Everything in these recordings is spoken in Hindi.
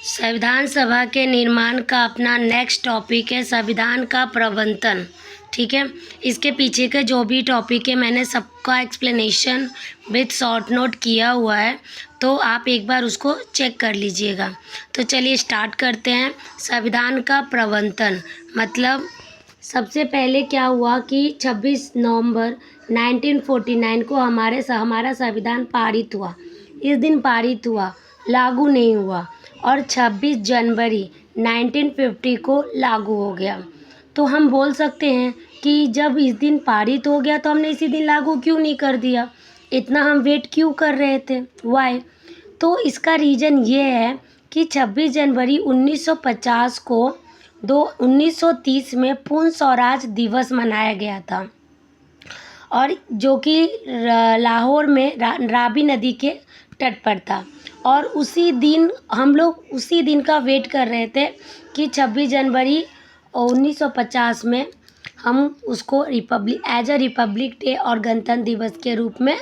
संविधान सभा के निर्माण का अपना नेक्स्ट टॉपिक है संविधान का प्रवर्तन। ठीक है, इसके पीछे के जो भी टॉपिक है मैंने सबका एक्सप्लेनेशन विथ शॉर्ट नोट किया हुआ है, तो आप एक बार उसको चेक कर लीजिएगा। तो चलिए स्टार्ट करते हैं। संविधान का प्रवर्तन मतलब सबसे पहले क्या हुआ कि 26 नवंबर 1949 को हमारा संविधान पारित हुआ। इस दिन पारित हुआ, लागू नहीं हुआ, और 26 जनवरी 1950 को लागू हो गया। तो हम बोल सकते हैं कि जब इस दिन पारित हो गया तो हमने इसी दिन लागू क्यों नहीं कर दिया, इतना हम वेट क्यों कर रहे थे, वाई? तो इसका रीज़न ये है कि 26 जनवरी 1950 को 1930 में पूर्ण स्वराज दिवस मनाया गया था, और जो कि लाहौर में रावी नदी के तट पर था। और उसी दिन हम लोग उसी दिन का वेट कर रहे थे कि 26 जनवरी 1950 में हम उसको एज अ रिपब्लिक डे और गणतंत्र दिवस के रूप में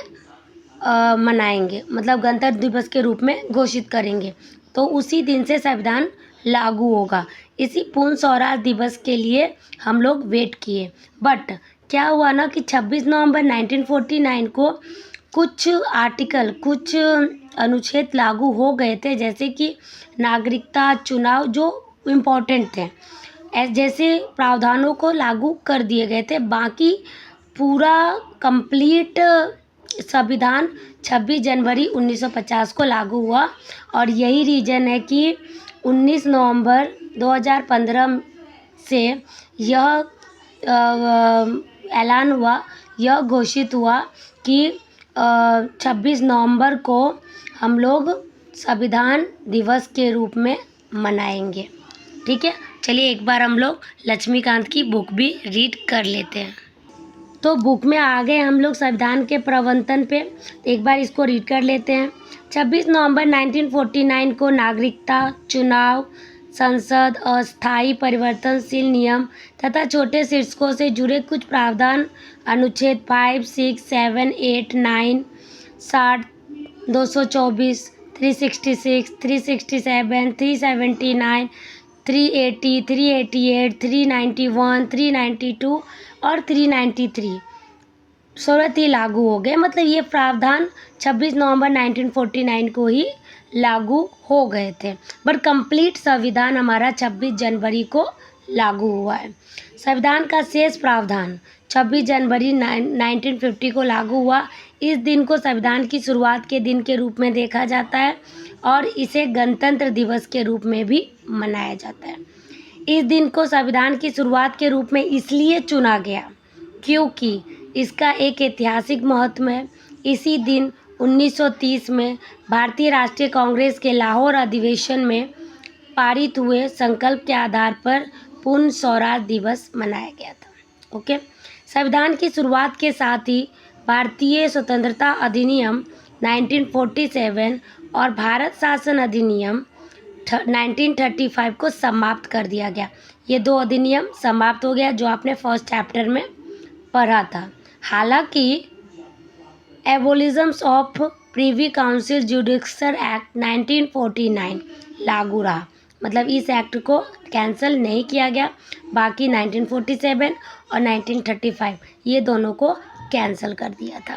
मनाएंगे, मतलब गणतंत्र दिवस के रूप में घोषित करेंगे। तो उसी दिन से संविधान लागू होगा। इसी पूर्ण स्वराज दिवस के लिए हम लोग वेट किए। बट क्या हुआ ना कि 26 नवंबर 1949 को कुछ अनुच्छेद लागू हो गए थे, जैसे कि नागरिकता, चुनाव, जो इम्पोर्टेंट थे, जैसे प्रावधानों को लागू कर दिए गए थे। बाकी पूरा कंप्लीट संविधान 26 जनवरी 1950 को लागू हुआ। और यही रीज़न है कि 19 नवंबर 2015 से यह ऐलान हुआ, यह घोषित हुआ कि 26 नवंबर को हम लोग संविधान दिवस के रूप में मनाएंगे। ठीक है, चलिए एक बार हम लोग लक्ष्मीकांत की बुक भी रीड कर लेते हैं। तो बुक में आ गए हम लोग संविधान के प्रवर्तन पे, एक बार इसको रीड कर लेते हैं। 26 नवंबर 1949 को नागरिकता, चुनाव, संसद, अस्थायी परिवर्तनशील नियम तथा छोटे शीर्षकों से जुड़े कुछ प्रावधान अनुच्छेद 5, 6, 7, 8, 9, 60, 224, 366, 367, 379, 380, 388, 391, 392 और 393 सूरत ही लागू हो गए। मतलब ये प्रावधान 26 नवंबर 1949 को ही लागू हो गए थे, बट कंप्लीट संविधान हमारा 26 जनवरी को लागू हुआ है। संविधान का शेष प्रावधान 26 जनवरी 1950 को लागू हुआ। इस दिन को संविधान की शुरुआत के दिन के रूप में देखा जाता है, और इसे गणतंत्र दिवस के रूप में भी मनाया जाता है। इस दिन को संविधान की शुरुआत के रूप में इसलिए चुना गया क्योंकि इसका एक ऐतिहासिक महत्व है। इसी दिन 1930 में भारतीय राष्ट्रीय कांग्रेस के लाहौर अधिवेशन में पारित हुए संकल्प के आधार पर पूर्ण स्वराज दिवस मनाया गया था। ओके, संविधान की शुरुआत के साथ ही भारतीय स्वतंत्रता अधिनियम 1947 और भारत शासन अधिनियम 1935 को समाप्त कर दिया गया। ये दो अधिनियम समाप्त हो गया जो आपने फर्स्ट चैप्टर में पढ़ा था। हालांकि abolitions of privy council judicial act 1949 लागू रहा, मतलब इस एक्ट को कैंसिल नहीं किया गया। बाकी 1947 और 1935 ये दोनों को कैंसिल कर दिया था।